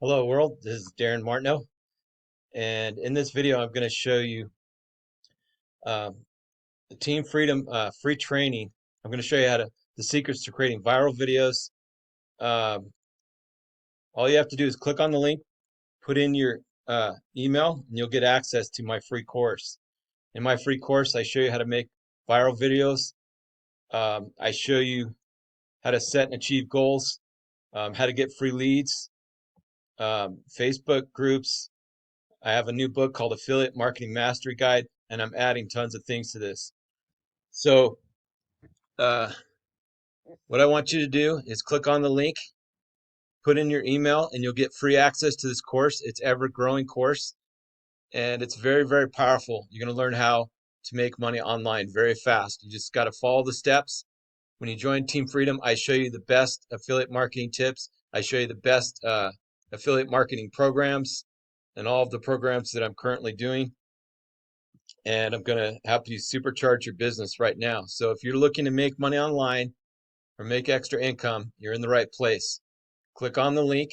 Hello world, this is Darren Martineau, and in this video I'm going to show you um, the Team Freedom free training. I'm going to show you the secrets to creating viral videos. Um, all you have to do is click on the link, put in your email, and you'll get access to my free course. In my free course, I show you how to make viral videos. I show you how to set and achieve goals, how to get free leads, Facebook groups. I have a new book called Affiliate Marketing Mastery Guide, and I'm adding tons of things to this. So, uh, what I want you to do is click on the link, put in your email, and you'll get free access to this course. It's ever growing course, and it's very, very powerful. You're going to learn how to make money online very fast. You just got to follow the steps. When you join Team Freedom, I show you the best affiliate marketing tips. I show you the best affiliate marketing programs and all of the programs that I'm currently doing. And I'm going to help you supercharge your business right now. So if you're looking to make money online or make extra income, you're in the right place. Click on the link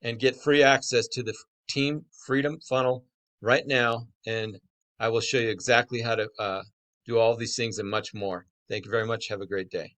and get free access to the Team Freedom funnel right now, and I will show you exactly how to do all these things and much more. Thank you very much. Have a great day.